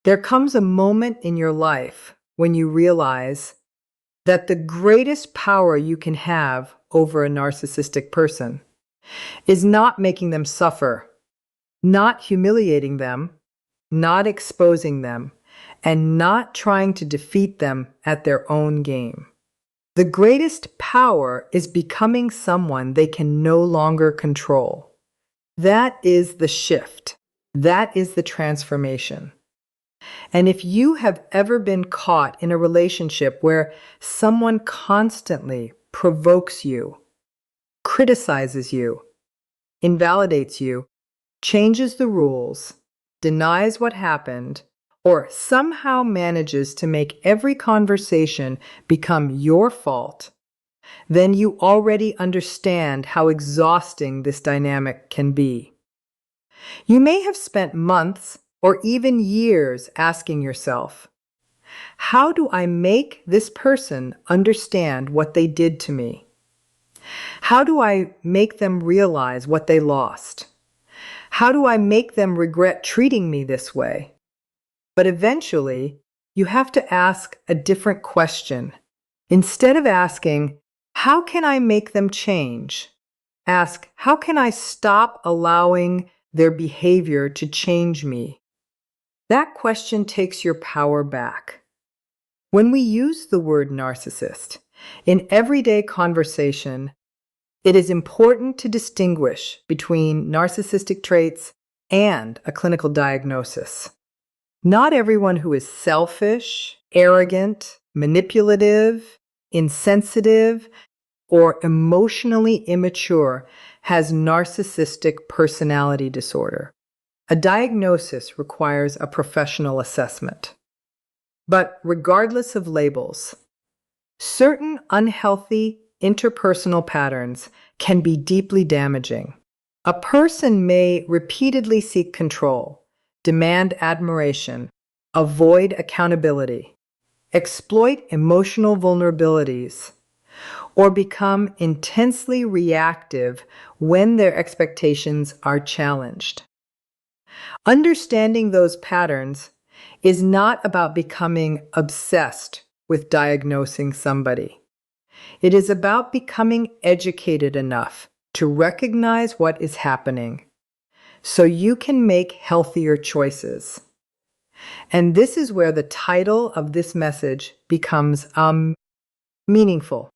There comes a moment in your life when you realize that the greatest power you can have over a narcissistic person is not making them suffer, not humiliating them, not exposing them, and not trying to defeat them at their own game. The greatest power is becoming someone they can no longer control. That is the shift. That is the transformation. And if you have ever been caught in a relationship where someone constantly provokes you, criticizes you, invalidates you, changes the rules, denies what happened, or somehow manages to make every conversation become your fault, then you already understand how exhausting this dynamic can be. You may have spent months or even years asking yourself, how do I make this person understand what they did to me? How do I make them realize what they lost? How do I make them regret treating me this way? But eventually, you have to ask a different question. Instead of asking, how can I make them change? Ask, how can I stop allowing their behavior to change me? That question takes your power back. When we use the word narcissist in everyday conversation, it is important to distinguish between narcissistic traits and a clinical diagnosis. Not everyone who is selfish, arrogant, manipulative, insensitive, or emotionally immature has narcissistic personality disorder. A diagnosis requires a professional assessment. But regardless of labels, certain unhealthy interpersonal patterns can be deeply damaging. A person may repeatedly seek control, demand admiration, avoid accountability, exploit emotional vulnerabilities, or become intensely reactive when their expectations are challenged. Understanding those patterns is not about becoming obsessed with diagnosing somebody. It is about becoming educated enough to recognize what is happening so you can make healthier choices. And this is where the title of this message becomes meaningful.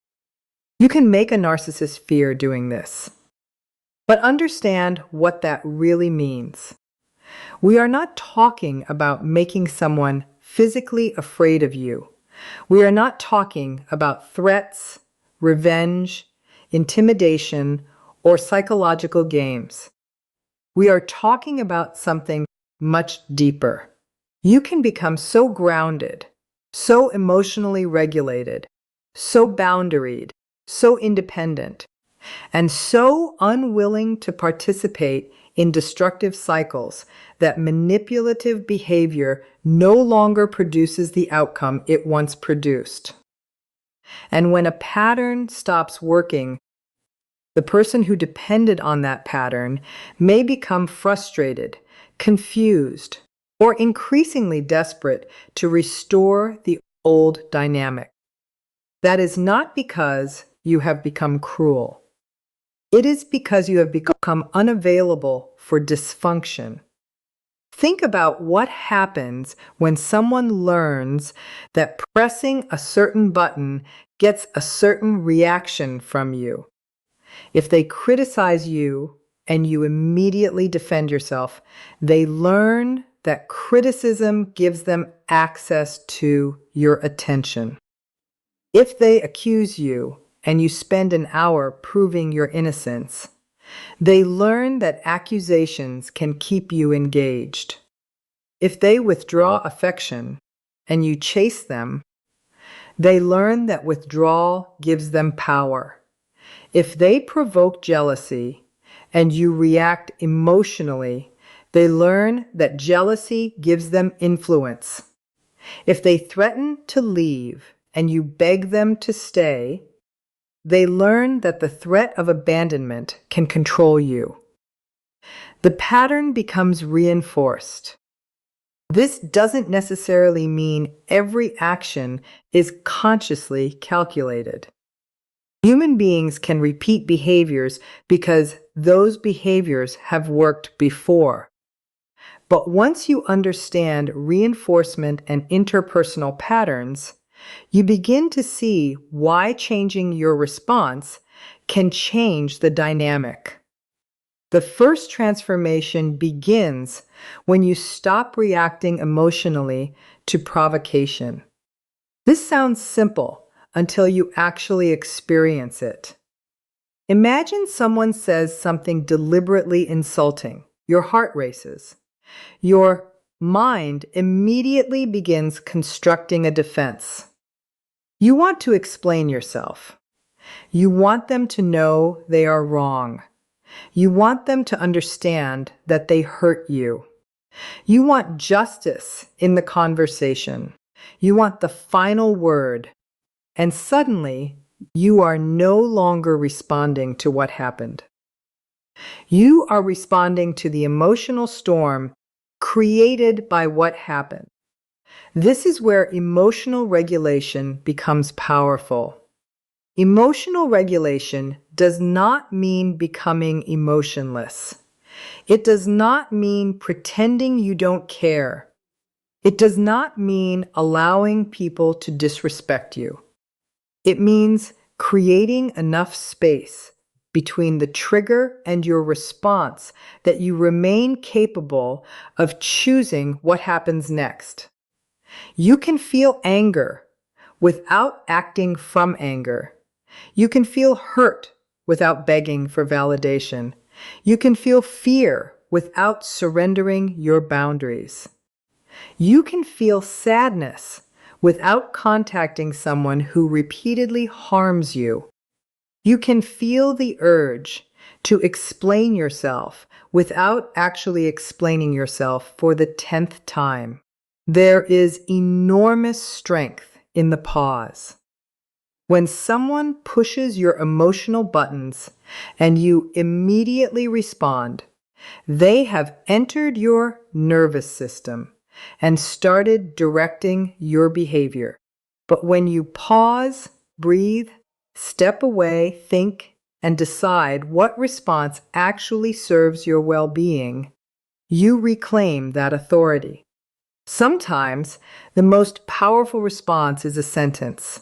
You can make a narcissist fear doing this, but understand what that really means. We are not talking about making someone physically afraid of you. We are not talking about threats, revenge, intimidation, or psychological games. We are talking about something much deeper. You can become so grounded, so emotionally regulated, so boundaried, so independent, and so unwilling to participate in destructive cycles that manipulative behavior no longer produces the outcome it once produced. And when a pattern stops working, the person who depended on that pattern may become frustrated, confused, or increasingly desperate to restore the old dynamic. That is not because you have become cruel. It is because you have become unavailable for dysfunction. Think about what happens when someone learns that pressing a certain button gets a certain reaction from you. If they criticize you and you immediately defend yourself, they learn that criticism gives them access to your attention. If they accuse you and you spend an hour proving your innocence, they learn that accusations can keep you engaged. If they withdraw affection and you chase them, they learn that withdrawal gives them power. If they provoke jealousy and you react emotionally, they learn that jealousy gives them influence. If they threaten to leave and you beg them to stay, they learn that the threat of abandonment can control you. The pattern becomes reinforced. This doesn't necessarily mean every action is consciously calculated. Human beings can repeat behaviors because those behaviors have worked before. But once you understand reinforcement and interpersonal patterns, you begin to see why changing your response can change the dynamic. The first transformation begins when you stop reacting emotionally to provocation. This sounds simple until you actually experience it. Imagine someone says something deliberately insulting. Your heart races. Your mind immediately begins constructing a defense. You want to explain yourself. You want them to know they are wrong. You want them to understand that they hurt you. You want justice in the conversation. You want the final word. And suddenly, you are no longer responding to what happened. You are responding to the emotional storm created by what happened. This is where emotional regulation becomes powerful. Emotional regulation does not mean becoming emotionless. It does not mean pretending you don't care. It does not mean allowing people to disrespect you. It means creating enough space between the trigger and your response that you remain capable of choosing what happens next. You can feel anger without acting from anger. You can feel hurt without begging for validation. You can feel fear without surrendering your boundaries. You can feel sadness without contacting someone who repeatedly harms you. You can feel the urge to explain yourself without actually explaining yourself for the 10th time. There is enormous strength in the pause. When someone pushes your emotional buttons and you immediately respond, they have entered your nervous system and started directing your behavior. But when you pause, breathe, step away, think, and decide what response actually serves your well-being, you reclaim that authority. Sometimes the most powerful response is a sentence.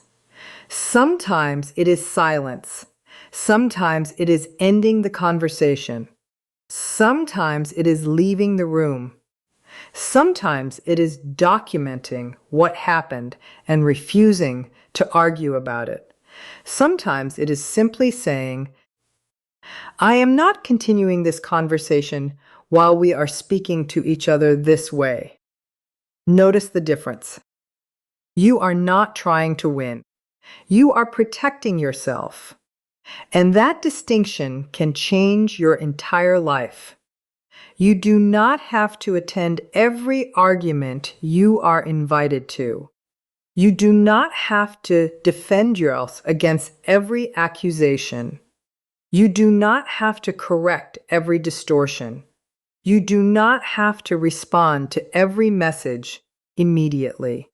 Sometimes it is silence. Sometimes it is ending the conversation. Sometimes it is leaving the room. Sometimes it is documenting what happened and refusing to argue about it. Sometimes it is simply saying, I am not continuing this conversation while we are speaking to each other this way. Notice the difference. You are not trying to win. You are protecting yourself. And that distinction can change your entire life. You do not have to attend every argument you are invited to. You do not have to defend yourself against every accusation. You do not have to correct every distortion. You do not have to respond to every message immediately.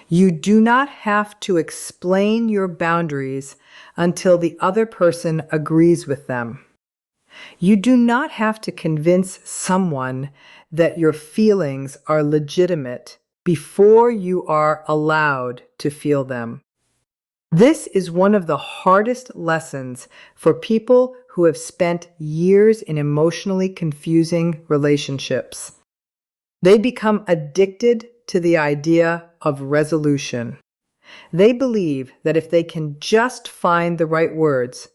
You do not have to explain your boundaries until the other person agrees with them. You do not have to convince someone that your feelings are legitimate before you are allowed to feel them. This is one of the hardest lessons for people who have spent years in emotionally confusing relationships. They become addicted to the idea of resolution. They believe that if they can just find the right words,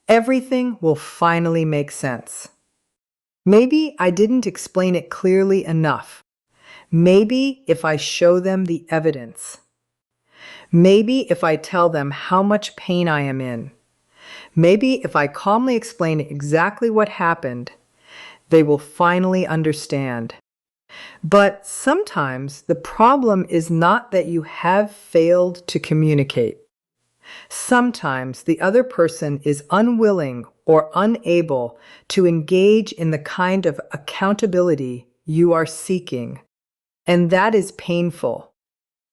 everything will finally make sense. Maybe I didn't explain it clearly enough. Maybe if I show them the evidence. Maybe if I tell them how much pain I am in. Maybe if I calmly explain exactly what happened, they will finally understand. But sometimes the problem is not that you have failed to communicate. Sometimes the other person is unwilling or unable to engage in the kind of accountability you are seeking. And that is painful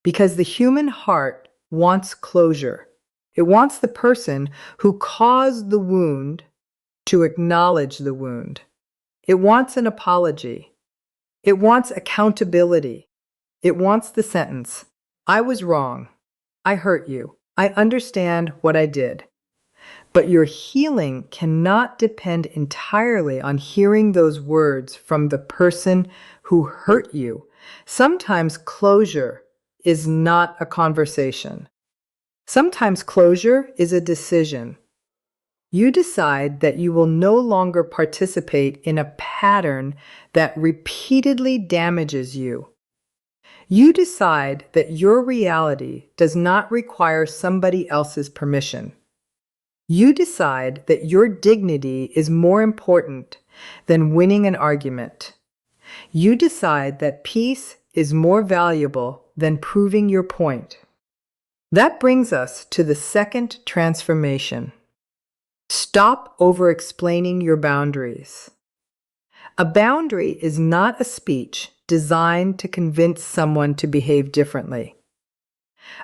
because the human heart wants closure. It wants the person who caused the wound to acknowledge the wound. It wants an apology. It wants accountability. It wants the sentence, "I was wrong. I hurt you. I understand what I did." But your healing cannot depend entirely on hearing those words from the person who hurt you. Sometimes closure is not a conversation. Sometimes closure is a decision. You decide that you will no longer participate in a pattern that repeatedly damages you. You decide that your reality does not require somebody else's permission. You decide that your dignity is more important than winning an argument. You decide that peace is more valuable than proving your point. That brings us to the second transformation. Stop over-explaining your boundaries. A boundary is not a speech designed to convince someone to behave differently.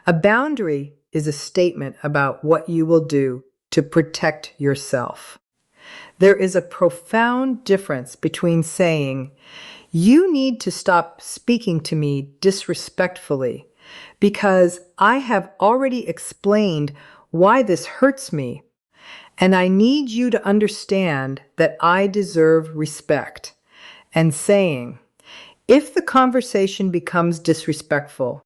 A boundary is a statement about what you will do to protect yourself. There is a profound difference between saying, "You need to stop speaking to me disrespectfully because I have already explained why this hurts me, and I need you to understand that I deserve respect," and saying, "If the conversation becomes disrespectful,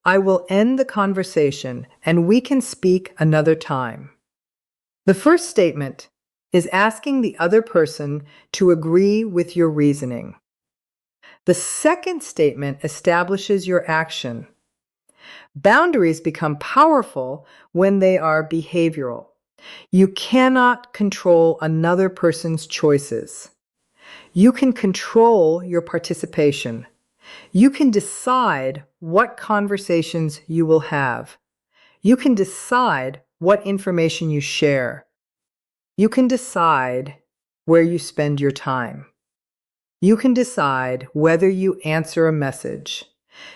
I will end the conversation and we can speak another time." The first statement is asking the other person to agree with your reasoning. The second statement establishes your action. Boundaries become powerful when they are behavioral. You cannot control another person's choices. You can control your participation. You can decide what conversations you will have. You can decide what information you share. You can decide where you spend your time. You can decide whether you answer a message.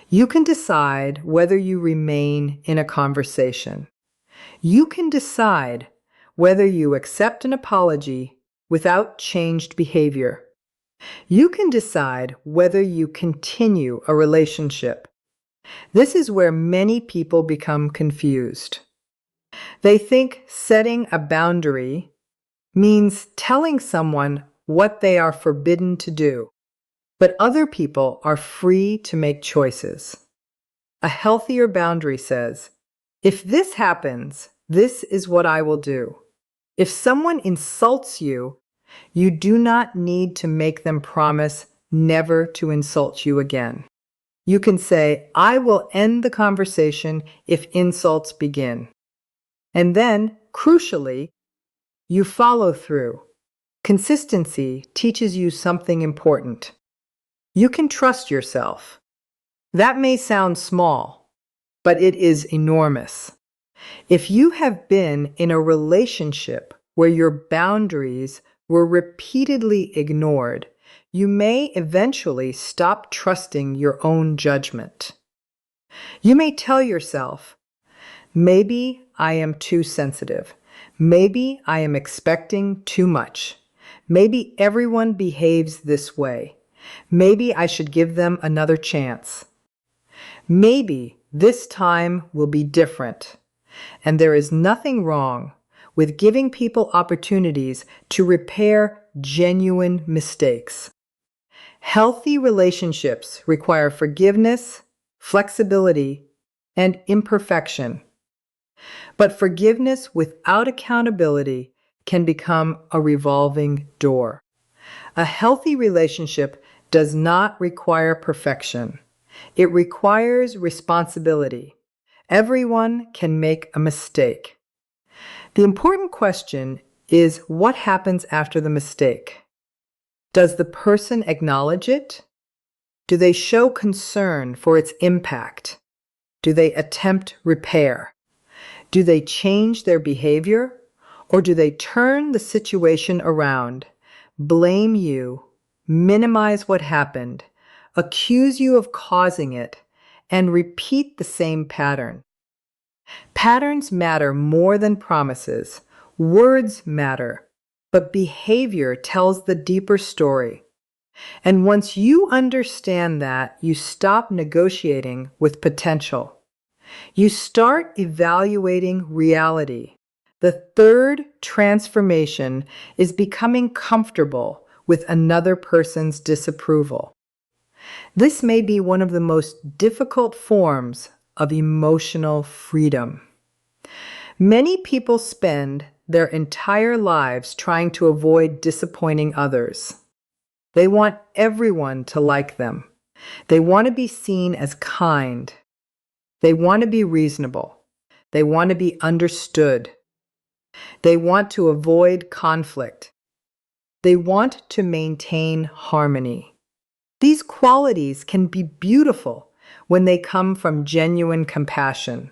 You can decide whether you remain in a conversation. You can decide whether you accept an apology without changed behavior. You can decide whether you continue a relationship. This is where many people become confused. They think setting a boundary means telling someone what they are forbidden to do, but other people are free to make choices. A healthier boundary says, "If this happens, this is what I will do." If someone insults you, you do not need to make them promise never to insult you again. You can say, "I will end the conversation if insults begin." And then, crucially, you follow through. Consistency teaches you something important. You can trust yourself. That may sound small, but it is enormous. If you have been in a relationship where your boundaries were repeatedly ignored, you may eventually stop trusting your own judgment. You may tell yourself, "Maybe I am too sensitive. Maybe I am expecting too much. Maybe everyone behaves this way. Maybe I should give them another chance. Maybe this time will be different." And there is nothing wrong with giving people opportunities to repair genuine mistakes. Healthy relationships require forgiveness, flexibility, and imperfection. But forgiveness without accountability can become a revolving door. A healthy relationship does not require perfection. It requires responsibility. Everyone can make a mistake. The important question is what happens after the mistake? Does the person acknowledge it? Do they show concern for its impact? Do they attempt repair? Do they change their behavior? Or do they turn the situation around, blame you, minimize what happened, accuse you of causing it, and repeat the same pattern. Patterns matter more than promises. Words matter, but behavior tells the deeper story. And once you understand that, you stop negotiating with potential. You start evaluating reality. The third transformation is becoming comfortable with another person's disapproval. This may be one of the most difficult forms of emotional freedom. Many people spend their entire lives trying to avoid disappointing others. They want everyone to like them. They want to be seen as kind. They want to be reasonable. They want to be understood. They want to avoid conflict. They want to maintain harmony. These qualities can be beautiful when they come from genuine compassion.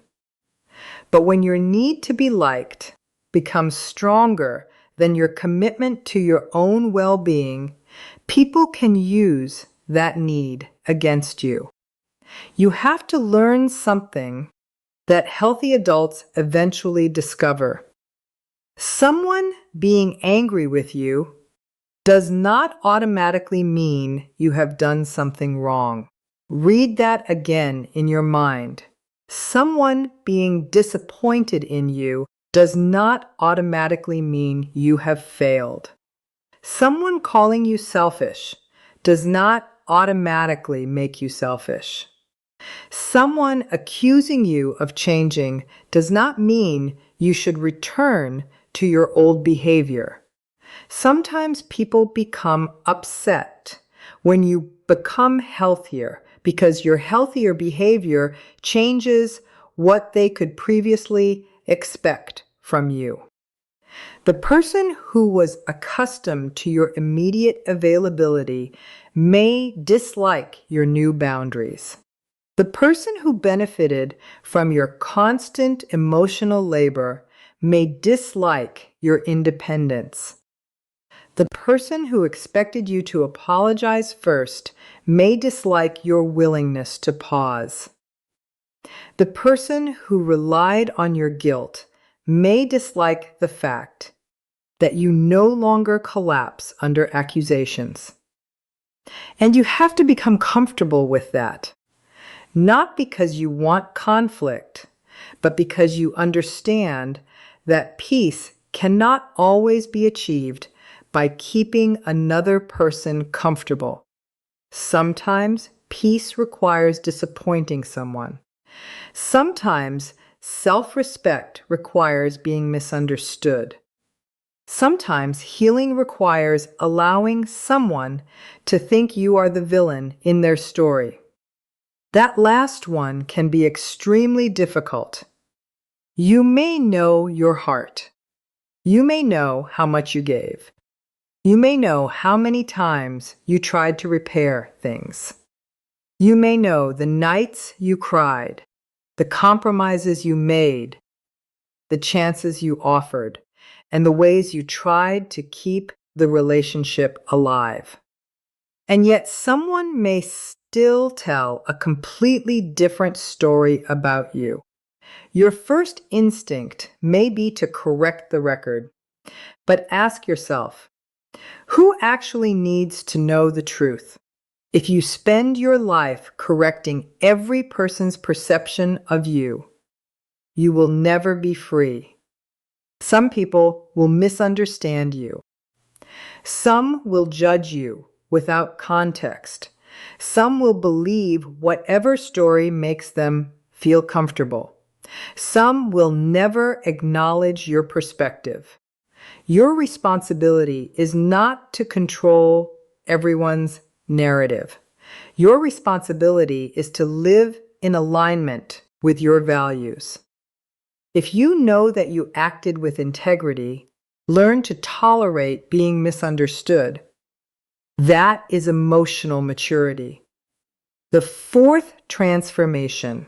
But when your need to be liked becomes stronger than your commitment to your own well-being, people can use that need against you. You have to learn something that healthy adults eventually discover. Someone being angry with you does not automatically mean you have done something wrong. Read that again in your mind. Someone being disappointed in you does not automatically mean you have failed. Someone calling you selfish does not automatically make you selfish. Someone accusing you of changing does not mean you should return to your old behavior. Sometimes people become upset when you become healthier because your healthier behavior changes what they could previously expect from you. The person who was accustomed to your immediate availability may dislike your new boundaries. The person who benefited from your constant emotional labor may dislike your independence. The person who expected you to apologize first may dislike your willingness to pause. The person who relied on your guilt may dislike the fact that you no longer collapse under accusations. And you have to become comfortable with that, not because you want conflict, but because you understand that peace cannot always be achieved by keeping another person comfortable. Sometimes peace requires disappointing someone. Sometimes self-respect requires being misunderstood. Sometimes healing requires allowing someone to think you are the villain in their story. That last one can be extremely difficult. You may know your heart. You may know how much you gave. You may know how many times you tried to repair things. You may know the nights you cried, the compromises you made, the chances you offered, and the ways you tried to keep the relationship alive. And yet someone may still tell a completely different story about you. Your first instinct may be to correct the record, but ask yourself, who actually needs to know the truth? If you spend your life correcting every person's perception of you, you will never be free. Some people will misunderstand you. Some will judge you without context. Some will believe whatever story makes them feel comfortable. Some will never acknowledge your perspective. Your responsibility is not to control everyone's narrative. Your responsibility is to live in alignment with your values. If you know that you acted with integrity, learn to tolerate being misunderstood. That is emotional maturity. The fourth transformation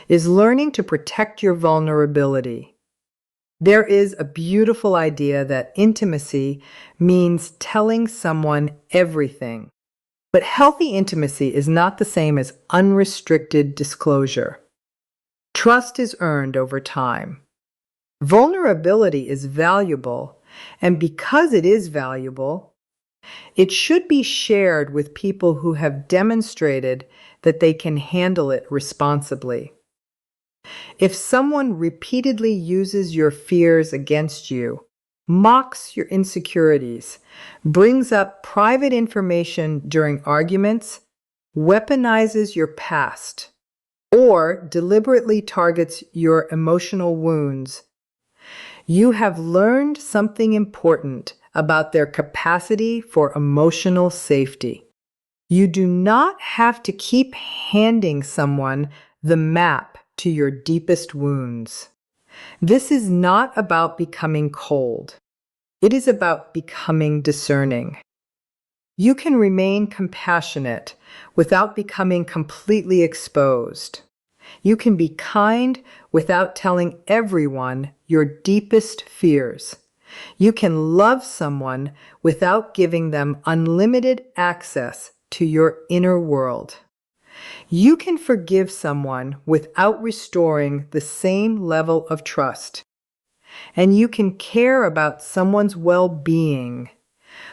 is learning to protect your vulnerability. There is a beautiful idea that intimacy means telling someone everything. But healthy intimacy is not the same as unrestricted disclosure. Trust is earned over time. Vulnerability is valuable, and because it is valuable, it should be shared with people who have demonstrated that they can handle it responsibly. If someone repeatedly uses your fears against you, mocks your insecurities, brings up private information during arguments, weaponizes your past, or deliberately targets your emotional wounds, you have learned something important about their capacity for emotional safety. You do not have to keep handing someone the map to your deepest wounds. This is not about becoming cold. It is about becoming discerning. You can remain compassionate without becoming completely exposed. You can be kind without telling everyone your deepest fears. You can love someone without giving them unlimited access to your inner world. You can forgive someone without restoring the same level of trust. And you can care about someone's well-being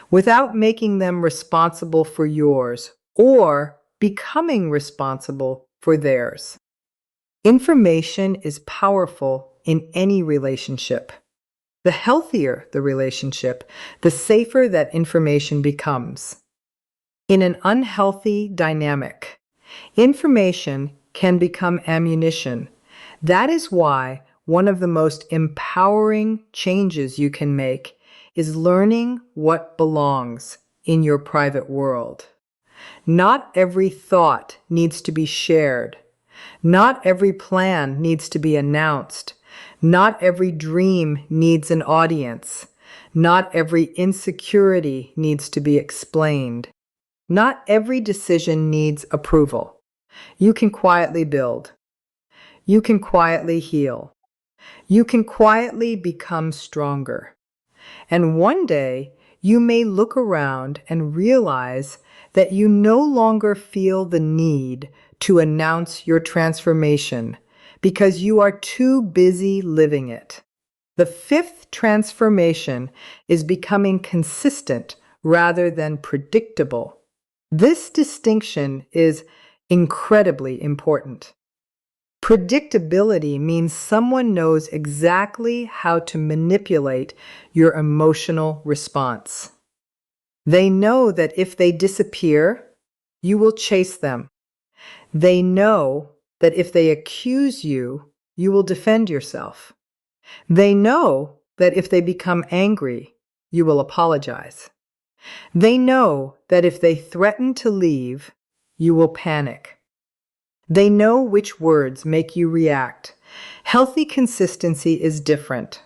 without making them responsible for yours or becoming responsible for theirs. Information is powerful in any relationship. The healthier the relationship, the safer that information becomes. In an unhealthy dynamic, information can become ammunition. That is why one of the most empowering changes you can make is learning what belongs in your private world. Not every thought needs to be shared. Not every plan needs to be announced. Not every dream needs an audience. Not every insecurity needs to be explained. Not every decision needs approval. You can quietly build. You can quietly heal. You can quietly become stronger. And one day, you may look around and realize that you no longer feel the need to announce your transformation because you are too busy living it. The fifth transformation is becoming consistent rather than predictable. This distinction is incredibly important. Predictability means someone knows exactly how to manipulate your emotional response. They know that if they disappear, you will chase them. They know that if they accuse you, you will defend yourself. They know that if they become angry, you will apologize. They know that if they threaten to leave, you will panic. They know which words make you react. Healthy consistency is different.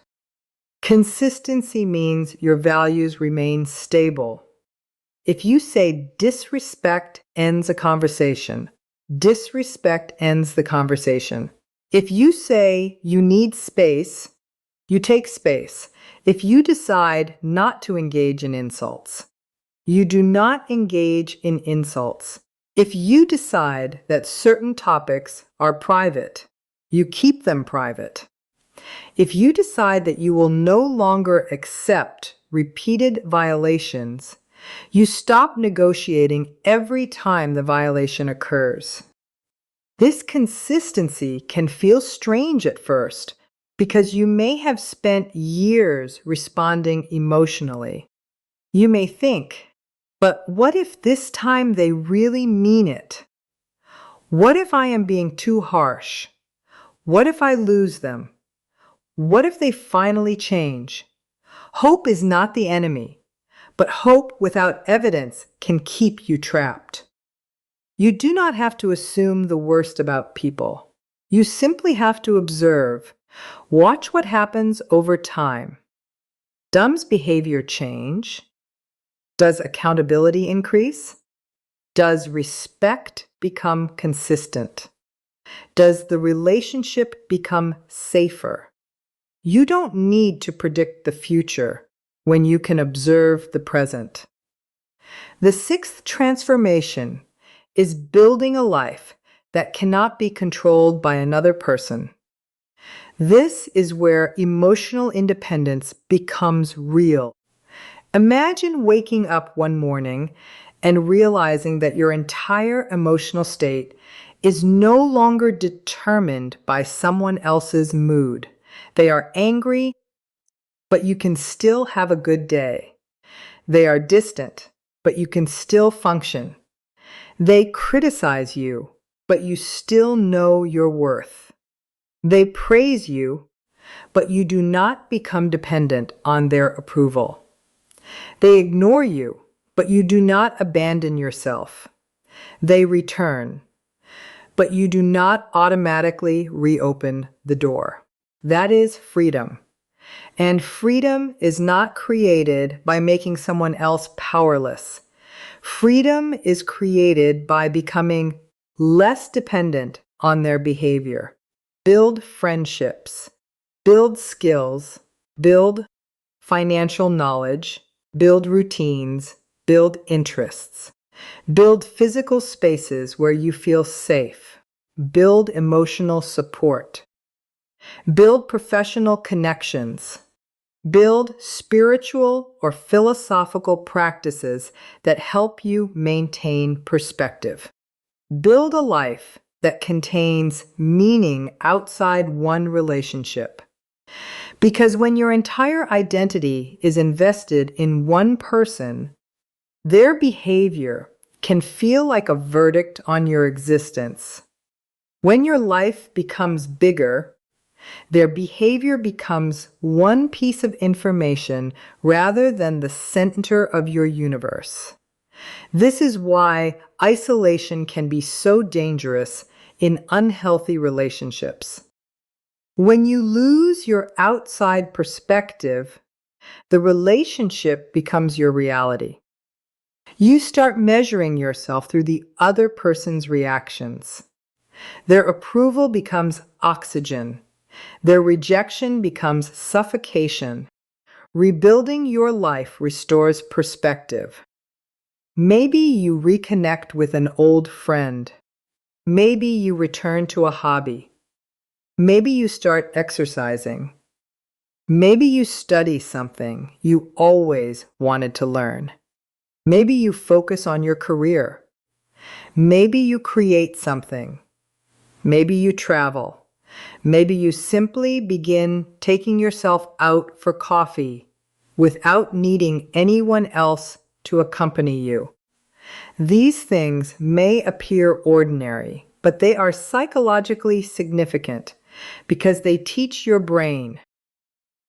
Consistency means your values remain stable. If you say disrespect ends a conversation, disrespect ends the conversation. If you say you need space, you take space. If you decide not to engage in insults, you do not engage in insults. If you decide that certain topics are private, you keep them private. If you decide that you will no longer accept repeated violations, you stop negotiating every time the violation occurs. This consistency can feel strange at first because you may have spent years responding emotionally. You may think, but what if this time they really mean it? What if I am being too harsh? What if I lose them? What if they finally change? Hope is not the enemy, but hope without evidence can keep you trapped. You do not have to assume the worst about people. You simply have to observe. Watch what happens over time. Does behavior change? Does accountability increase? Does respect become consistent? Does the relationship become safer? You don't need to predict the future when you can observe the present. The sixth transformation is building a life that cannot be controlled by another person. This is where emotional independence becomes real. Imagine waking up one morning and realizing that your entire emotional state is no longer determined by someone else's mood. They are angry, but you can still have a good day. They are distant, but you can still function. They criticize you, but you still know your worth. They praise you, but you do not become dependent on their approval. They ignore you, but you do not abandon yourself. They return, but you do not automatically reopen the door. That is freedom. And freedom is not created by making someone else powerless. Freedom is created by becoming less dependent on their behavior. Build friendships, build skills, build financial knowledge, build routines, build interests. Build physical spaces where you feel safe. Build emotional support. Build professional connections. Build spiritual or philosophical practices that help you maintain perspective. Build a life that contains meaning outside one relationship. Because when your entire identity is invested in one person, their behavior can feel like a verdict on your existence. When your life becomes bigger, their behavior becomes one piece of information rather than the center of your universe. This is why isolation can be so dangerous in unhealthy relationships. When you lose your outside perspective, the relationship becomes your reality. You start measuring yourself through the other person's reactions. Their approval becomes oxygen. Their rejection becomes suffocation. Rebuilding your life restores perspective. Maybe you reconnect with an old friend. Maybe you return to a hobby. Maybe you start exercising. Maybe you study something you always wanted to learn. Maybe you focus on your career. Maybe you create something. Maybe you travel. Maybe you simply begin taking yourself out for coffee without needing anyone else to accompany you. These things may appear ordinary, but they are psychologically significant because they teach your brain,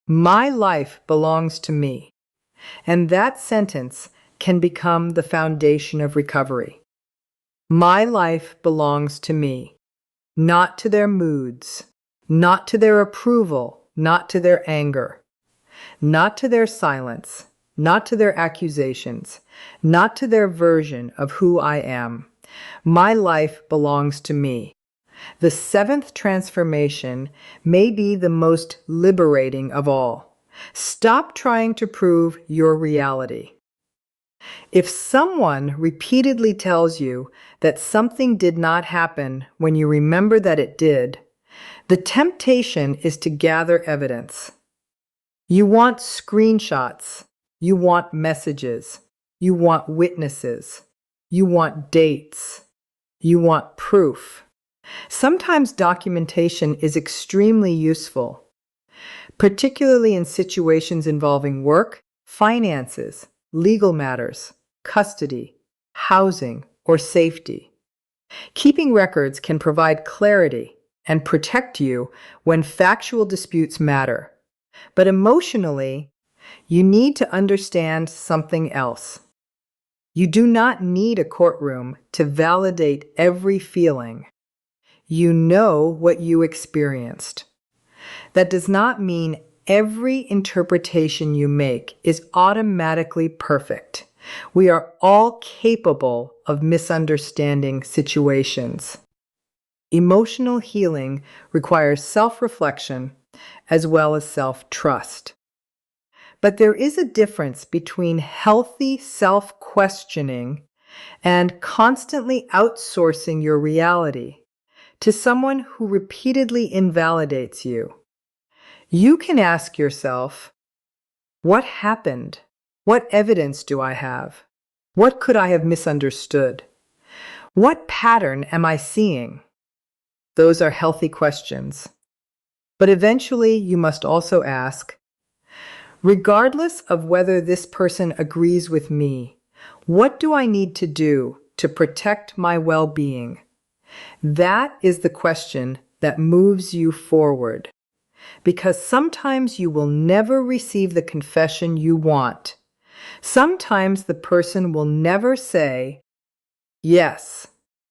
"My life belongs to me." And that sentence can become the foundation of recovery. My life belongs to me, not to their moods, not to their approval, not to their anger, not to their silence, not to their accusations, not to their version of who I am. My life belongs to me. The seventh transformation may be the most liberating of all. Stop trying to prove your reality. If someone repeatedly tells you that something did not happen when you remember that it did, the temptation is to gather evidence. You want screenshots. You want messages. You want witnesses. You want dates. You want proof. Sometimes documentation is extremely useful, particularly in situations involving work, finances, legal matters, custody, housing, or safety. Keeping records can provide clarity and protect you when factual disputes matter. But emotionally, you need to understand something else. You do not need a courtroom to validate every feeling. You know what you experienced. That does not mean every interpretation you make is automatically perfect. We are all capable of misunderstanding situations. Emotional healing requires self-reflection as well as self-trust. But there is a difference between healthy self-questioning and constantly outsourcing your reality to someone who repeatedly invalidates you. You can ask yourself, what happened? What evidence do I have? What could I have misunderstood? What pattern am I seeing? Those are healthy questions. But eventually, you must also ask, regardless of whether this person agrees with me, what do I need to do to protect my well-being? That is the question that moves you forward. Because sometimes you will never receive the confession you want. Sometimes the person will never say, yes,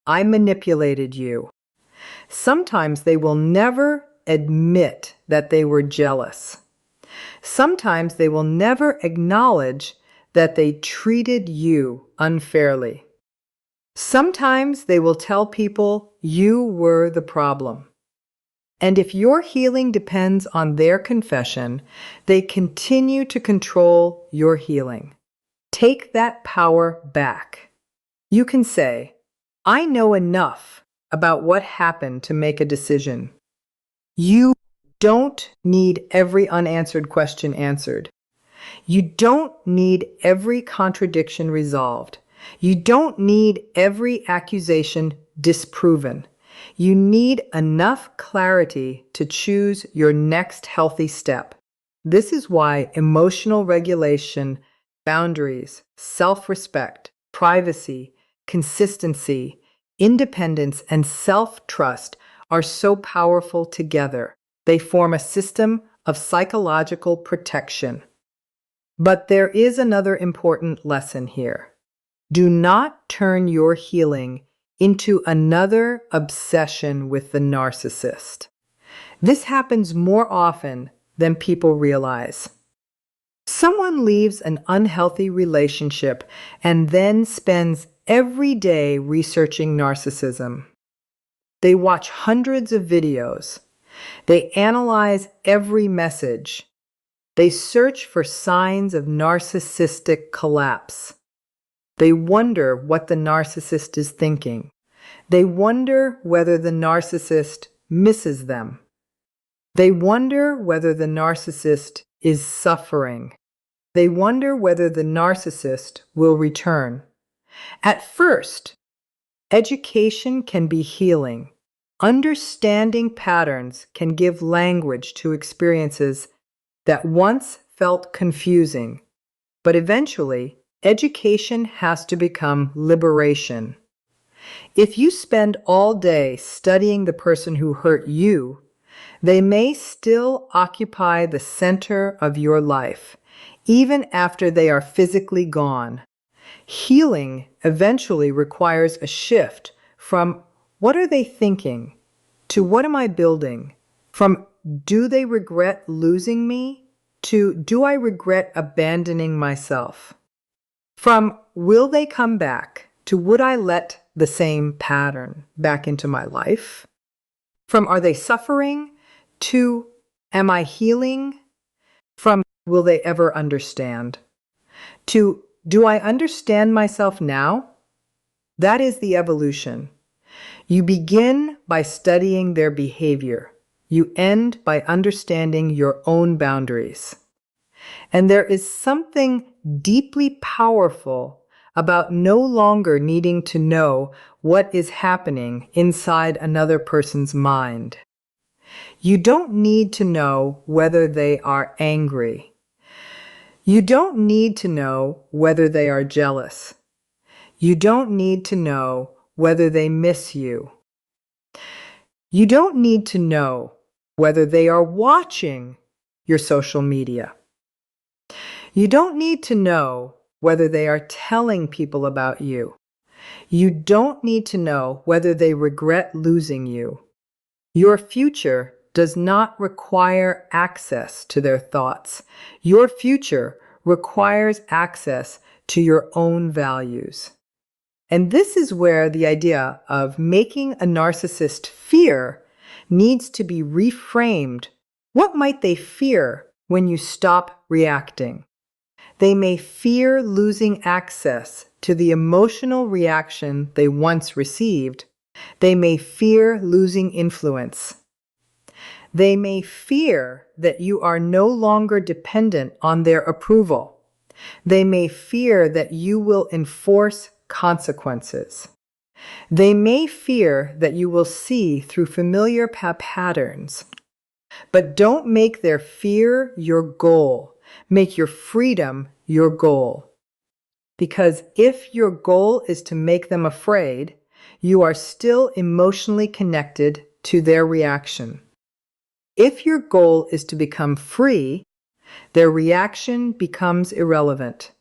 I manipulated you. Sometimes they will never admit that they were jealous. Sometimes they will never acknowledge that they treated you unfairly. Sometimes they will tell people you were the problem. And if your healing depends on their confession, they continue to control your healing. Take that power back. You can say, I know enough about what happened to make a decision. You don't need every unanswered question answered. You don't need every contradiction resolved. You don't need every accusation disproven. You need enough clarity to choose your next healthy step. This is why emotional regulation, boundaries, self-respect, privacy, consistency, independence, and self-trust are so powerful together. They form a system of psychological protection. But there is another important lesson here. Do not turn your healing into another obsession with the narcissist. This happens more often than people realize. Someone leaves an unhealthy relationship and then spends every day researching narcissism. They watch hundreds of videos. They analyze every message. They search for signs of narcissistic collapse. They wonder what the narcissist is thinking. They wonder whether the narcissist misses them. They wonder whether the narcissist is suffering. They wonder whether the narcissist will return. At first, education can be healing. Understanding patterns can give language to experiences that once felt confusing, but eventually, education has to become liberation. If you spend all day studying the person who hurt you, they may still occupy the center of your life, even after they are physically gone. Healing eventually requires a shift from what are they thinking to what am I building? From do they regret losing me to do I regret abandoning myself? From will they come back to would I let the same pattern back into my life? From are they suffering to am I healing? From will they ever understand to do I understand myself now? That is the evolution. You begin by studying their behavior. You end by understanding your own boundaries. And there is something deeply powerful about no longer needing to know what is happening inside another person's mind. You don't need to know whether they are angry. You don't need to know whether they are jealous. You don't need to know whether they miss you. You don't need to know whether they are watching your social media. You don't need to know whether they are telling people about you. You don't need to know whether they regret losing you. Your future does not require access to their thoughts. Your future requires access to your own values. And this is where the idea of making a narcissist fear needs to be reframed. What might they fear when you stop reacting. They may fear losing access to the emotional reaction they once received. They may fear losing influence. They may fear that you are no longer dependent on their approval. They may fear that you will enforce consequences. They may fear that you will see through familiar patterns. But don't make their fear your goal. Make your freedom your goal. Because if your goal is to make them afraid, you are still emotionally connected to their reaction. If your goal is to become free, their reaction becomes irrelevant.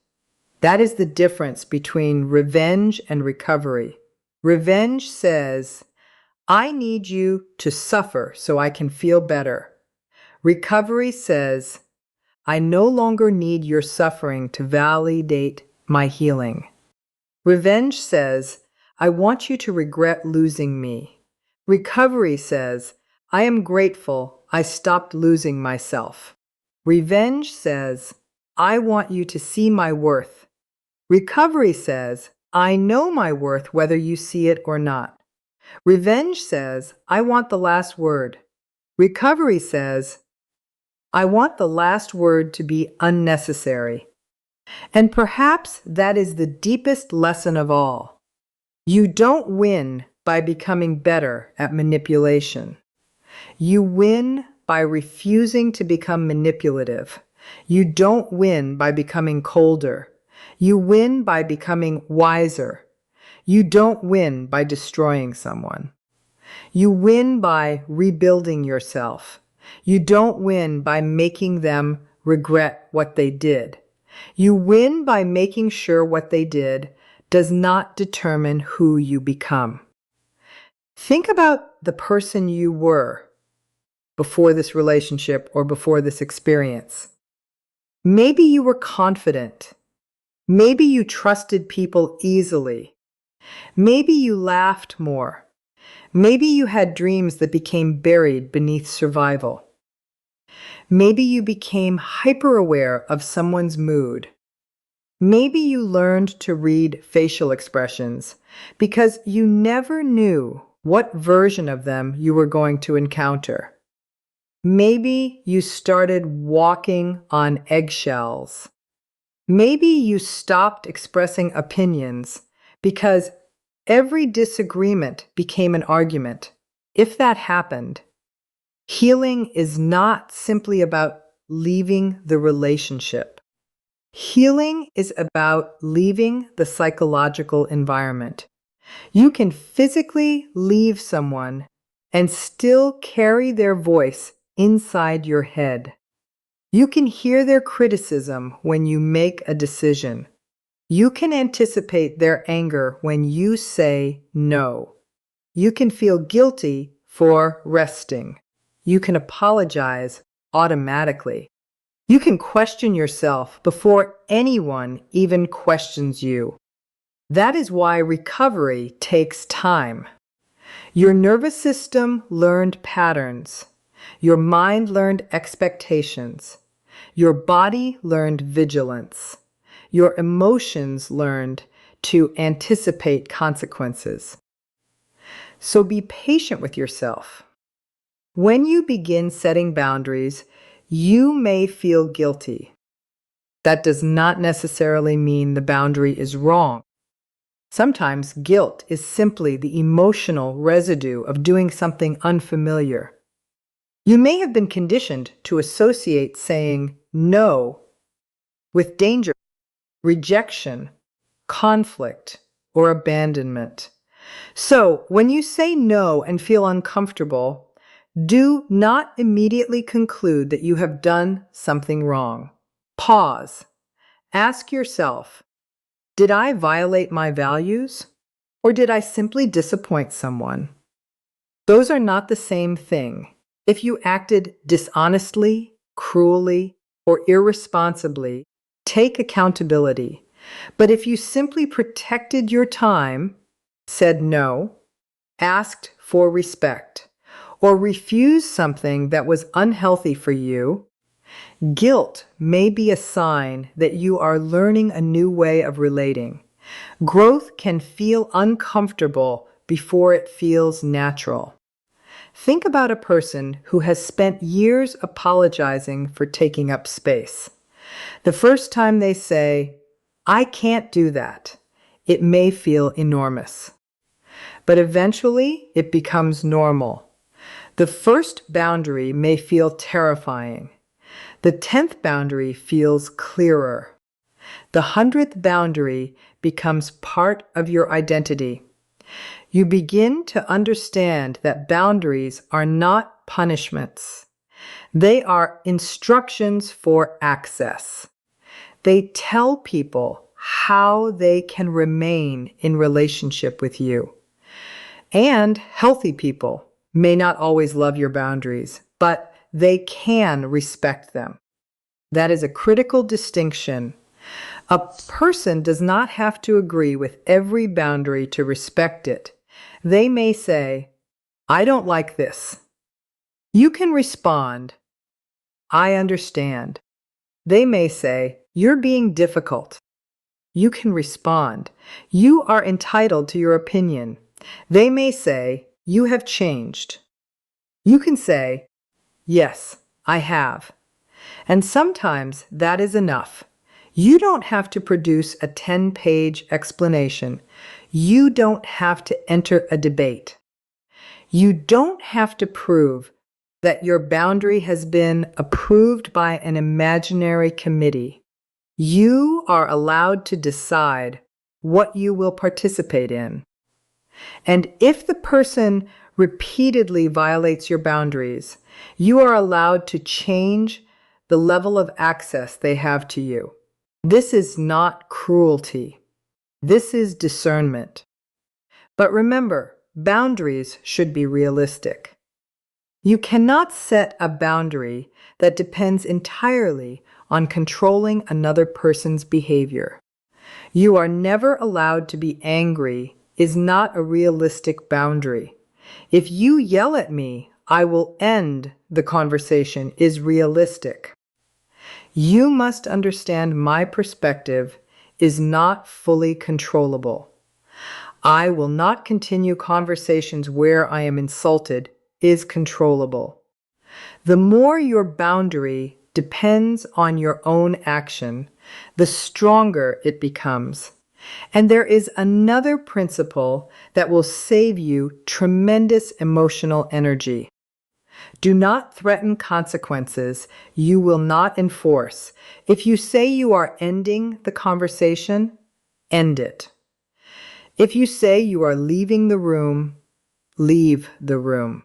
That is the difference between revenge and recovery. Revenge says, I need you to suffer so I can feel better. Recovery says, I no longer need your suffering to validate my healing. Revenge says, I want you to regret losing me. Recovery says, I am grateful I stopped losing myself. Revenge says, I want you to see my worth. Recovery says, I know my worth whether you see it or not. Revenge says, I want the last word. Recovery says, I want the last word to be unnecessary. And perhaps that is the deepest lesson of all. You don't win by becoming better at manipulation. You win by refusing to become manipulative. You don't win by becoming colder. You win by becoming wiser. You don't win by destroying someone. You win by rebuilding yourself. You don't win by making them regret what they did. You win by making sure what they did does not determine who you become. Think about the person you were before this relationship or before this experience. Maybe you were confident. Maybe you trusted people easily. Maybe you laughed more. Maybe you had dreams that became buried beneath survival. Maybe you became hyper-aware of someone's mood. Maybe you learned to read facial expressions because you never knew what version of them you were going to encounter. Maybe you started walking on eggshells. Maybe you stopped expressing opinions because every disagreement became an argument. If that happened, healing is not simply about leaving the relationship. Healing is about leaving the psychological environment. You can physically leave someone and still carry their voice inside your head. You can hear their criticism when you make a decision. You can anticipate their anger when you say no. You can feel guilty for resting. You can apologize automatically. You can question yourself before anyone even questions you. That is why recovery takes time. Your nervous system learned patterns. Your mind learned expectations. Your body learned vigilance. Your emotions learned to anticipate consequences. So be patient with yourself. When you begin setting boundaries, you may feel guilty. That does not necessarily mean the boundary is wrong. Sometimes guilt is simply the emotional residue of doing something unfamiliar. You may have been conditioned to associate saying no with danger, rejection, conflict, or abandonment. So, when you say no and feel uncomfortable, do not immediately conclude that you have done something wrong. Pause. Ask yourself, did I violate my values? Or did I simply disappoint someone? Those are not the same thing. If you acted dishonestly, cruelly, or irresponsibly, take accountability. But if you simply protected your time, said no, asked for respect, or refused something that was unhealthy for you, Guilt may be a sign that you are learning a new way of relating. Growth can feel uncomfortable before it feels natural. Think about a person who has spent years apologizing for taking up space. The first time they say, "I can't do that," it may feel enormous. But eventually, it becomes normal. The first boundary may feel terrifying. The 10th boundary feels clearer. The 100th boundary becomes part of your identity. You begin to understand that boundaries are not punishments. They are instructions for access. They tell people how they can remain in relationship with you. And healthy people may not always love your boundaries, but they can respect them. That is a critical distinction. A person does not have to agree with every boundary to respect it. They may say, "I don't like this." You can respond, "I understand." They may say, "You're being difficult." You can respond, "You are entitled to your opinion." They may say, "You have changed." You can say, "Yes, I have." And sometimes that is enough. You don't have to produce a 10-page explanation. You don't have to enter a debate. You don't have to prove that your boundary has been approved by an imaginary committee. You are allowed to decide what you will participate in. And if the person repeatedly violates your boundaries, you are allowed to change the level of access they have to you. This is not cruelty. This is discernment. But remember, boundaries should be realistic. You cannot set a boundary that depends entirely on controlling another person's behavior. "You are never allowed to be angry" is not a realistic boundary. "If you yell at me, I will end the conversation" is realistic. "You must understand my perspective" is not fully controllable. "I will not continue conversations where I am insulted" is controllable. The more your boundary depends on your action action, the stronger it becomes. And there is another principle that will save you tremendous emotional energy. Do not threaten consequences you will not enforce. If you say you are ending the conversation, end it. If you say you are leaving the room, leave the room.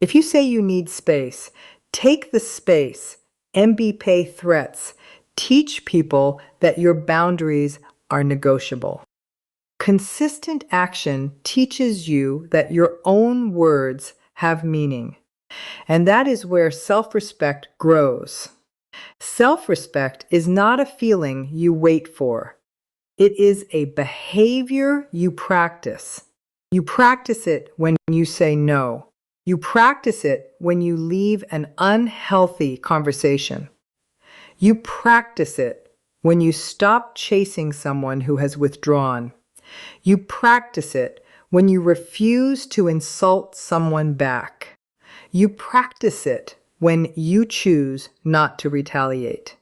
If you say you need space, take the space. MBPay threats. Teach people that your boundaries are negotiable. Consistent action teaches you that your own words have meaning. And that is where self-respect grows. Self-respect is not a feeling you wait for. It is a behavior you practice. You practice it when you say no. You practice it when you leave an unhealthy conversation. You practice it when you stop chasing someone who has withdrawn. You practice it when you refuse to insult someone back. You practice it when you choose not to retaliate.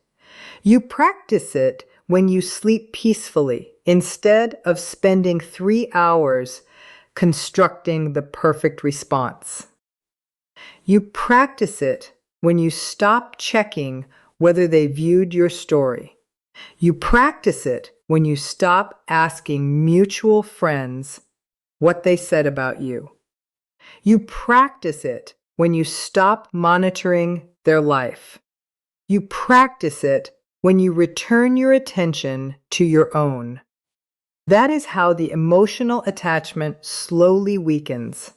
You practice it when you sleep peacefully instead of spending 3 hours constructing the perfect response. You practice it when you stop checking whether they viewed your story. You practice it when you stop asking mutual friends what they said about you. You practice it when you stop monitoring their life. You practice it when you return your attention to your own. That is how the emotional attachment slowly weakens.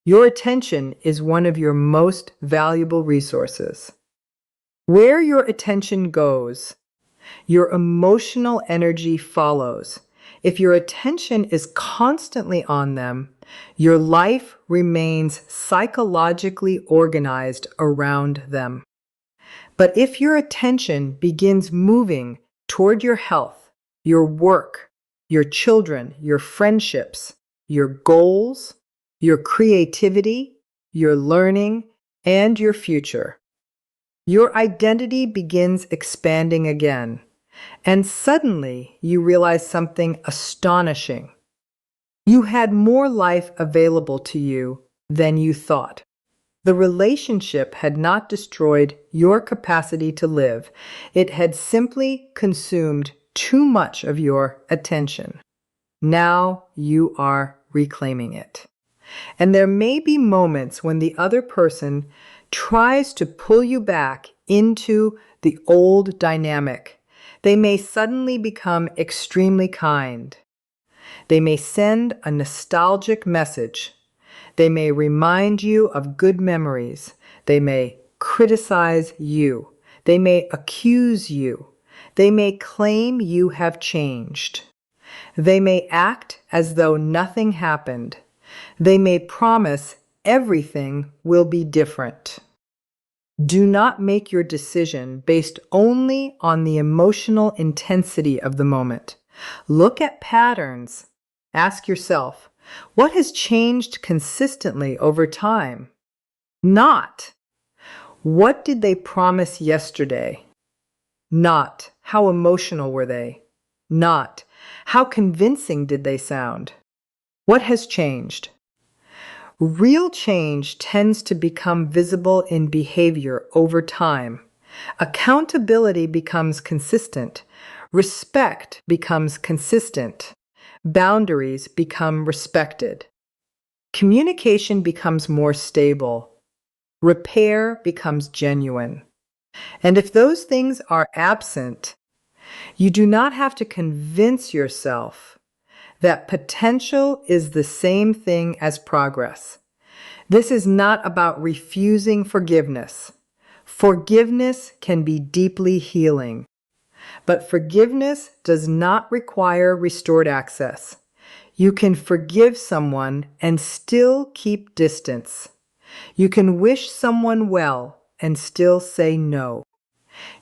Your attention is one of your most valuable resources. Where your attention goes, your emotional energy follows. If your attention is constantly on them, your life remains psychologically organized around them. But if your attention begins moving toward your health, your work, your children, your friendships, your goals, your creativity, your learning, and your future, your identity begins expanding again. And suddenly you realize something astonishing. You had more life available to you than you thought. The relationship had not destroyed your capacity to live. It had simply consumed too much of your attention. Now you are reclaiming it. And there may be moments when the other person tries to pull you back into the old dynamic. They may suddenly become extremely kind. They may send a nostalgic message. They may remind you of good memories. They may criticize you. They may accuse you. They may claim you have changed. They may act as though nothing happened. They may promise everything will be different. Do not make your decision based only on the emotional intensity of the moment. Look at patterns. Ask yourself, what has changed consistently over time? Not, what did they promise yesterday? Not, how emotional were they? Not, how convincing did they sound? What has changed? Real change tends to become visible in behavior over time. Accountability becomes consistent. Respect becomes consistent. Boundaries become respected. Communication becomes more stable. Repair becomes genuine. And if those things are absent, you do not have to convince yourself that potential is the same thing as progress. This is not about refusing forgiveness. Forgiveness can be deeply healing, but forgiveness does not require restored access. You can forgive someone and still keep distance. You can wish someone well and still say no.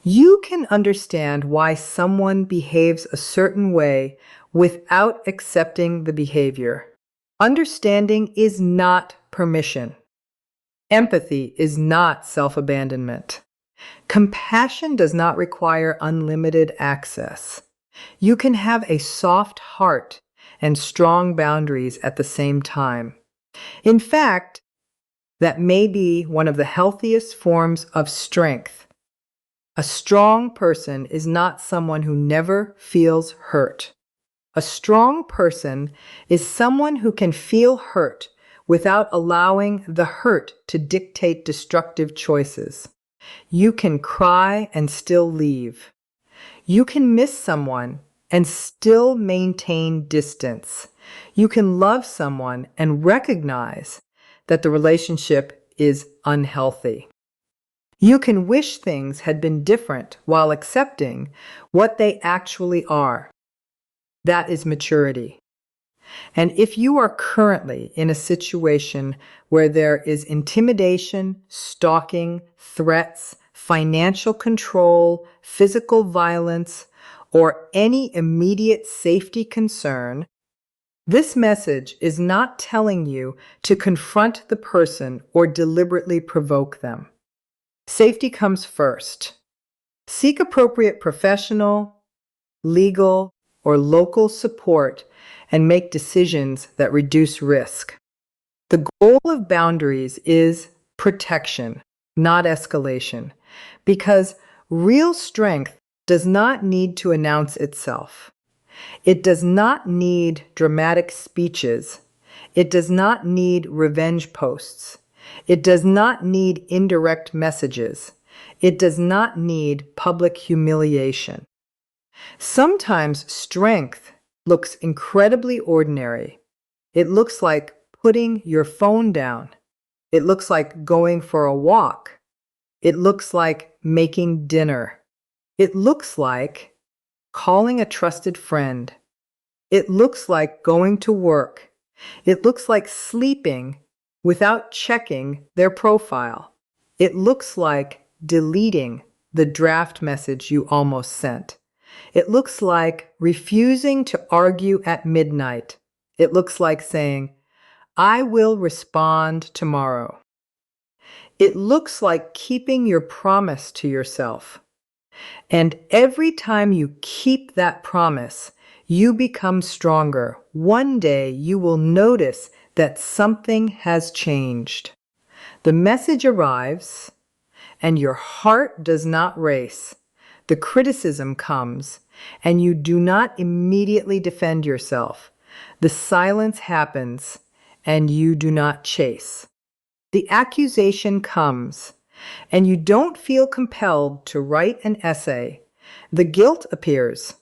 You can understand why someone behaves a certain way without accepting the behavior. Understanding is not permission. Empathy is not self-abandonment. Compassion does not require unlimited access. You can have a soft heart and strong boundaries at the same time. In fact, that may be one of the healthiest forms of strength. A strong person is not someone who never feels hurt. A strong person is someone who can feel hurt without allowing the hurt to dictate destructive choices. You can cry and still leave. You can miss someone and still maintain distance. You can love someone and recognize that the relationship is unhealthy. You can wish things had been different while accepting what they actually are. That is maturity. And if you are currently in a situation where there is intimidation, stalking, threats, financial control, physical violence, or any immediate safety concern, this message is not telling you to confront the person or deliberately provoke them. Safety comes first. Seek appropriate professional, legal, or local support and make decisions that reduce risk. The goal of boundaries is protection, not escalation, because real strength does not need to announce itself. It does not need dramatic speeches. It does not need revenge posts. It does not need indirect messages. It does not need public humiliation. Sometimes strength looks incredibly ordinary. It looks like putting your phone down. It looks like going for a walk. It looks like making dinner. It looks like calling a trusted friend. It looks like going to work. It looks like sleeping without checking their profile. It looks like deleting the draft message you almost sent. It looks like refusing to argue at midnight. It looks like saying, I will respond tomorrow. It looks like keeping your promise to yourself. And every time you keep that promise, you become stronger. One day you will notice that something has changed. The message arrives, and your heart does not race. The criticism comes, and you do not immediately defend yourself. The silence happens, and you do not chase. The accusation comes, and you don't feel compelled to write an essay. The guilt appears,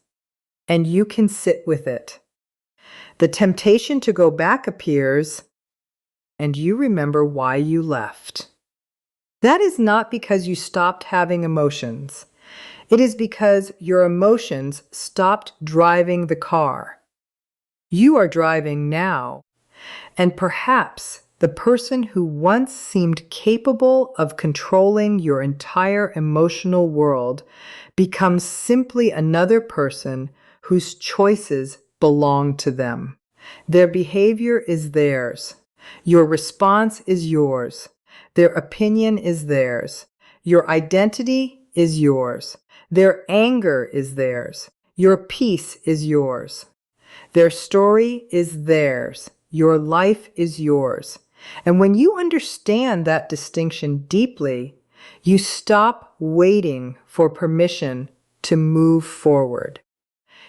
and you can sit with it. The temptation to go back appears, and you remember why you left. That is not because you stopped having emotions. It is because your emotions stopped driving the car. You are driving now, and perhaps the person who once seemed capable of controlling your entire emotional world becomes simply another person whose choices belong to them. Their behavior is theirs. Your response is yours. Their opinion is theirs. Your identity is yours. Their anger is theirs. Your peace is yours. Their story is theirs. Your life is yours. And when you understand that distinction deeply, you stop waiting for permission to move forward.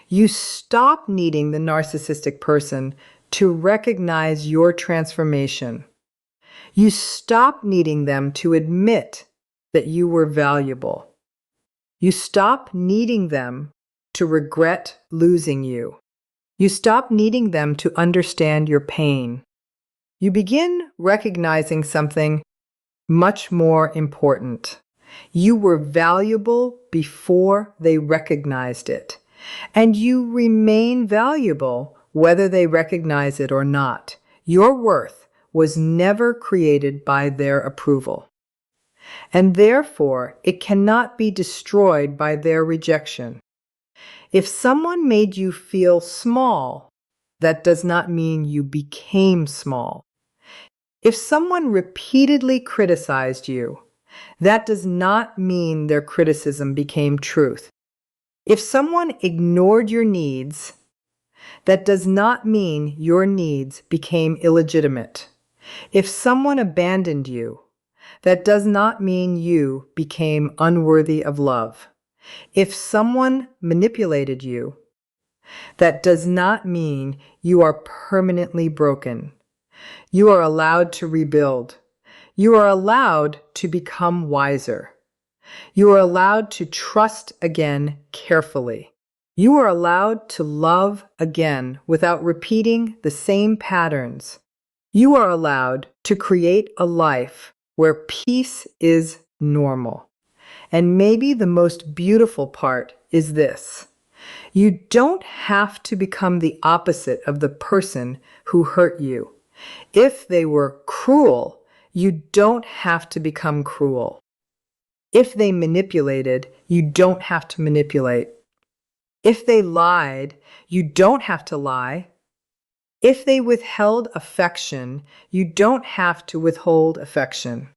You stop needing the narcissistic person to recognize your transformation. You stop needing them to admit that you were valuable. You stop needing them to regret losing you. You stop needing them to understand your pain. You begin recognizing something much more important. You were valuable before they recognized it, and you remain valuable whether they recognize it or not. Your worth was never created by their approval, and therefore it cannot be destroyed by their rejection. If someone made you feel small, that does not mean you became small. If someone repeatedly criticized you, that does not mean their criticism became truth. If someone ignored your needs, that does not mean your needs became illegitimate. If someone abandoned you, that does not mean you became unworthy of love. If someone manipulated you, that does not mean you are permanently broken. You are allowed to rebuild. You are allowed to become wiser. You are allowed to trust again carefully. You are allowed to love again without repeating the same patterns. You are allowed to create a life where peace is normal. And maybe the most beautiful part is this. You don't have to become the opposite of the person who hurt you. If they were cruel, you don't have to become cruel. If they manipulated, you don't have to manipulate. If they lied, you don't have to lie. If they withheld affection, you don't have to withhold affection.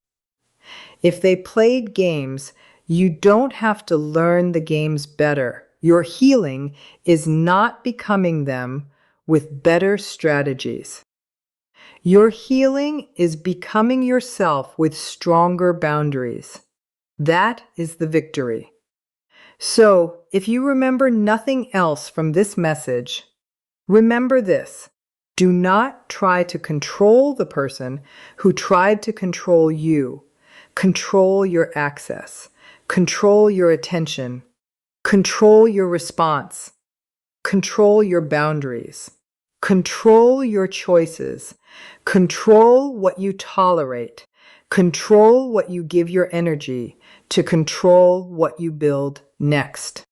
If they played games, you don't have to learn the games better. Your healing is not becoming them with better strategies. Your healing is becoming yourself with stronger boundaries. That is the victory. So, if you remember nothing else from this message, remember this. Do not try to control the person who tried to control you. Control your access. Control your attention. Control your response. Control your boundaries. Control your choices. Control what you tolerate. Control what you give your energy to control what you build next.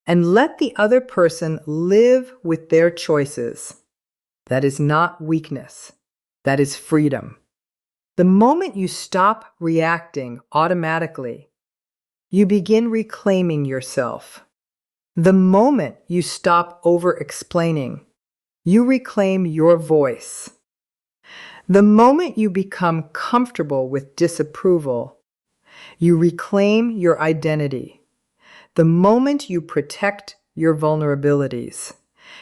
And let the other person live with their choices. That is not weakness. That is freedom. The moment you stop reacting automatically, you begin reclaiming yourself. The moment you stop over-explaining, you reclaim your voice. The moment you become comfortable with disapproval, you reclaim your identity. The moment you protect your vulnerabilities,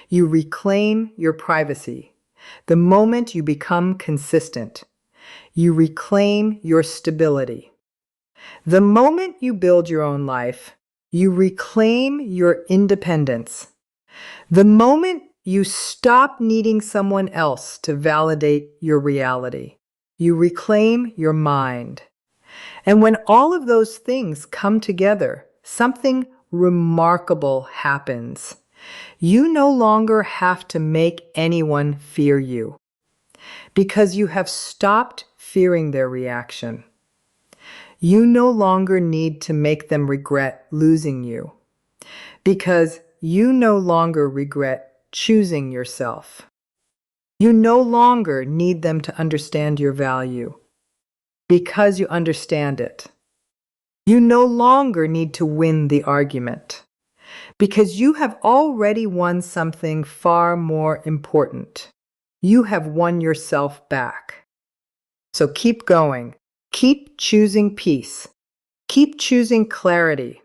you reclaim your privacy. The moment you become consistent, you reclaim your stability. The moment you build your own life, you reclaim your independence. The moment you stop needing someone else to validate your reality, you reclaim your mind. And when all of those things come together, something remarkable happens. You no longer have to make anyone fear you because you have stopped fearing their reaction. You no longer need to make them regret losing you because you no longer regret choosing yourself. You no longer need them to understand your value because you understand it. You no longer need to win the argument because you have already won something far more important. You have won yourself back. So keep going. Keep choosing peace. Keep choosing clarity.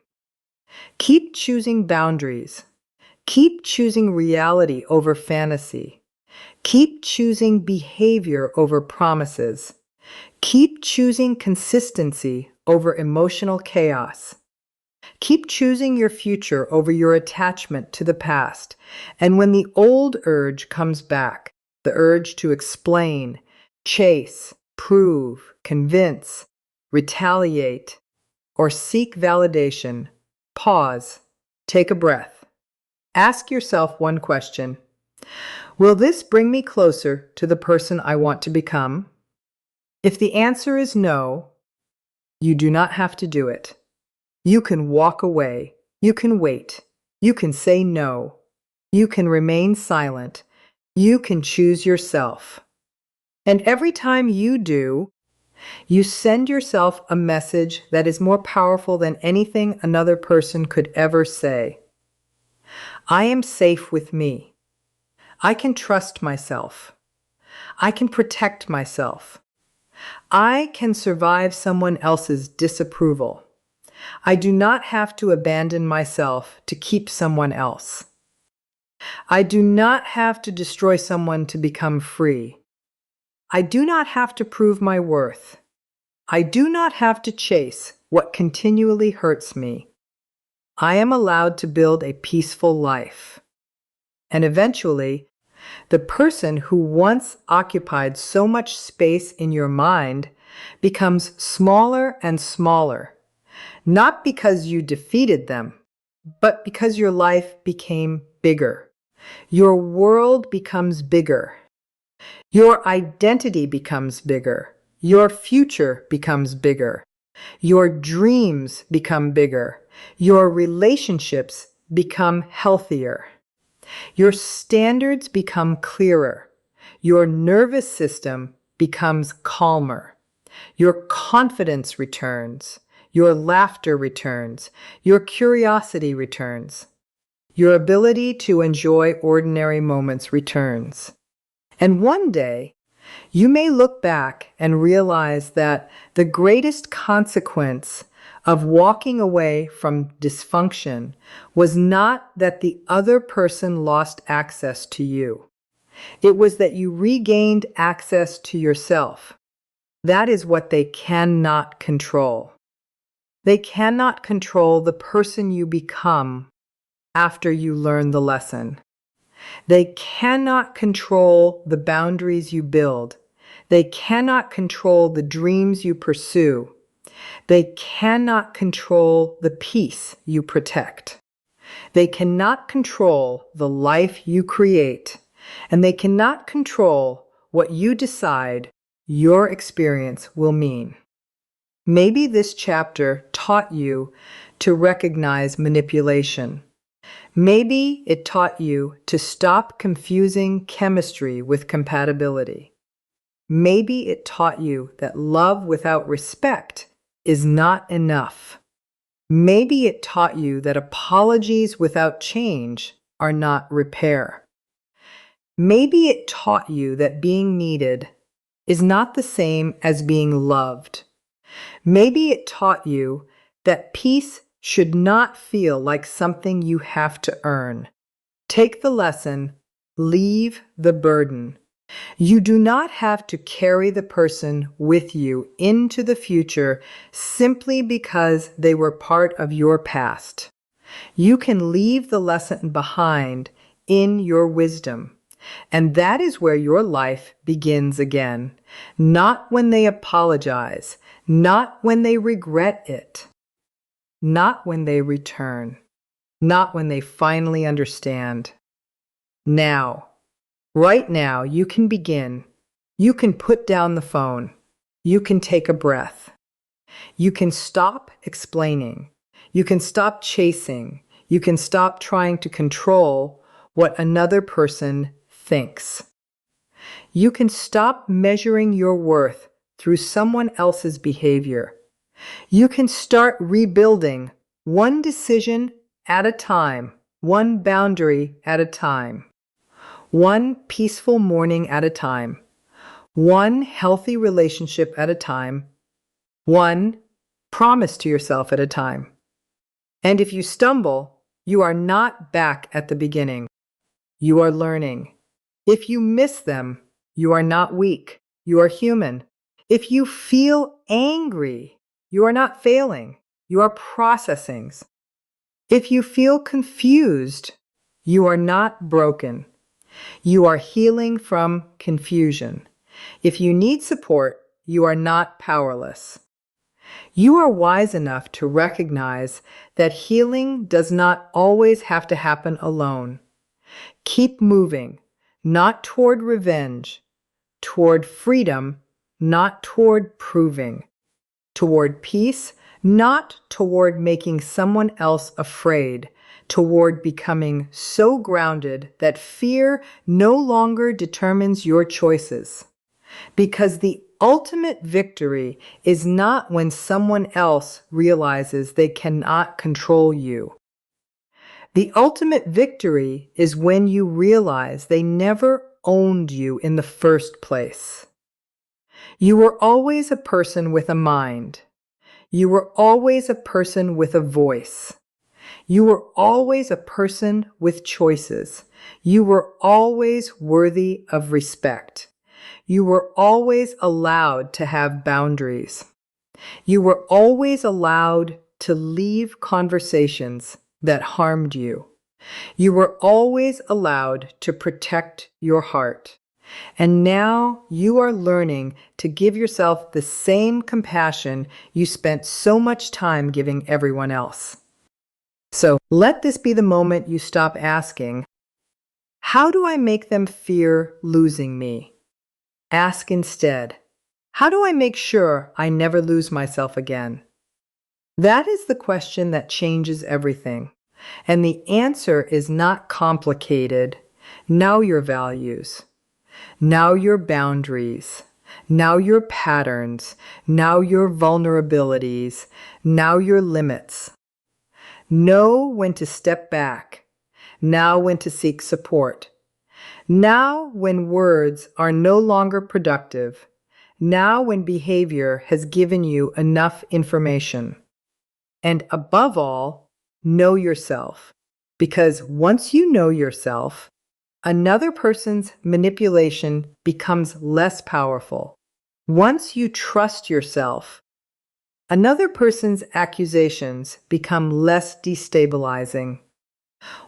Keep choosing boundaries. Keep choosing reality over fantasy. Keep choosing behavior over promises. Keep choosing consistency over emotional chaos. Keep choosing your future over your attachment to the past. And when the old urge comes back, the urge to explain, chase, prove, convince, retaliate, or seek validation, pause, take a breath. Ask yourself one question. Will this bring me closer to the person I want to become? If the answer is no, you do not have to do it. You can walk away. You can wait. You can say no. You can remain silent. You can choose yourself. And every time you do, you send yourself a message that is more powerful than anything another person could ever say. I am safe with me. I can trust myself. I can protect myself. I can survive someone else's disapproval. I do not have to abandon myself to keep someone else. I do not have to destroy someone to become free. I do not have to prove my worth. I do not have to chase what continually hurts me. I am allowed to build a peaceful life. And eventually, the person who once occupied so much space in your mind becomes smaller and smaller, not because you defeated them, but because your life became bigger. Your world becomes bigger. Your identity becomes bigger. Your future becomes bigger. Your dreams become bigger. Your relationships become healthier. Your standards become clearer. Your nervous system becomes calmer. Your confidence returns. Your laughter returns. Your curiosity returns. Your ability to enjoy ordinary moments returns. And one day, you may look back and realize that the greatest consequence of walking away from dysfunction was not that the other person lost access to you. It was that you regained access to yourself. That is what they cannot control. They cannot control the person you become after you learn the lesson. They cannot control the boundaries you build. They cannot control the dreams you pursue. They cannot control the peace you protect. They cannot control the life you create. And they cannot control what you decide your experience will mean. Maybe this chapter taught you to recognize manipulation. Maybe it taught you to stop confusing chemistry with compatibility. Maybe it taught you that love without respect is not enough. Maybe it taught you that apologies without change are not repair. Maybe it taught you that being needed is not the same as being loved. Maybe it taught you that peace should not feel like something you have to earn. Take the lesson, leave the burden. You do not have to carry the person with you into the future simply because they were part of your past. You can leave the lesson behind in your wisdom. And that is where your life begins again. Not when they apologize, not when they regret it, not when they return, not when they finally understand. Now, right now, you can begin. You can put down the phone. You can take a breath. You can stop explaining. You can stop chasing. You can stop trying to control what another person thinks. You can stop measuring your worth through someone else's behavior. You can start rebuilding one decision at a time, one boundary at a time, one peaceful morning at a time, one healthy relationship at a time, one promise to yourself at a time. And if you stumble, you are not back at the beginning. You are learning. If you miss them, you are not weak. You are human. If you feel angry, you are not failing. You are processing. If you feel confused, you are not broken. You are healing from confusion. If you need support, you are not powerless. You are wise enough to recognize that healing does not always have to happen alone. Keep moving, not toward revenge, toward freedom, not toward proving, toward peace, not toward making someone else afraid, toward becoming so grounded that fear no longer determines your choices. Because the ultimate victory is not when someone else realizes they cannot control you. The ultimate victory is when you realize they never owned you in the first place. You were always a person with a mind. You were always a person with a voice. You were always a person with choices. You were always worthy of respect. You were always allowed to have boundaries. You were always allowed to leave conversations that harmed you. You were always allowed to protect your heart. And now you are learning to give yourself the same compassion you spent so much time giving everyone else. So let this be the moment you stop asking, how do I make them fear losing me? Ask instead, how do I make sure I never lose myself again? That is the question that changes everything. And the answer is not complicated. Know your values. Know your boundaries. Know your patterns. Know your vulnerabilities. Know your limits. Know when to step back. Know when to seek support. Know when words are no longer productive. Know when behavior has given you enough information. And above all, know yourself. Because once you know yourself, another person's manipulation becomes less powerful. Once you trust yourself, another person's accusations become less destabilizing.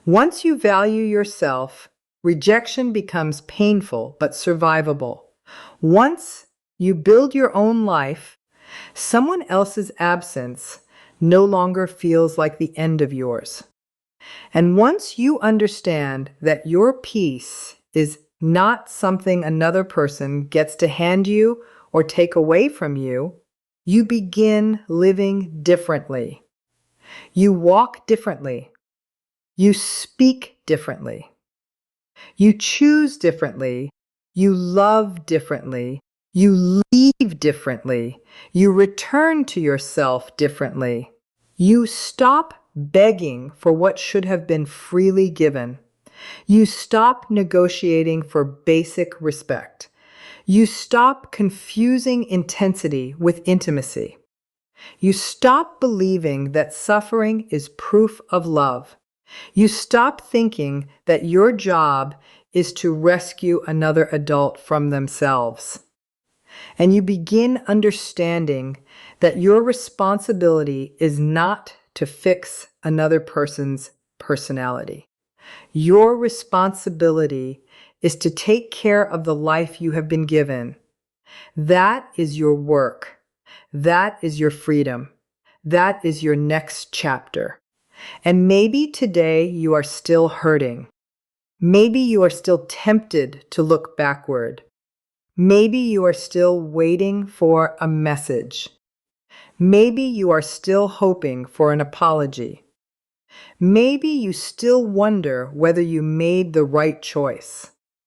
Once you value yourself, rejection becomes painful but survivable. Once you build your own life, someone else's absence no longer feels like the end of yours. And once you understand that your peace is not something another person gets to hand you or take away from you, you begin living differently. You walk differently. You speak differently. You choose differently. You love differently. You leave differently. You return to yourself differently. You stop begging for what should have been freely given. You stop negotiating for basic respect. You stop confusing intensity with intimacy. You stop believing that suffering is proof of love. You stop thinking that your job is to rescue another adult from themselves. And you begin understanding that your responsibility is not to fix another person's personality. Your responsibility is to take care of the life you have been given. That is your work. That is your freedom. That is your next chapter. And maybe today you are still hurting. Maybe you are still tempted to look backward. Maybe you are still waiting for a message. Maybe you are still hoping for an apology. Maybe you still wonder whether you made the right choice.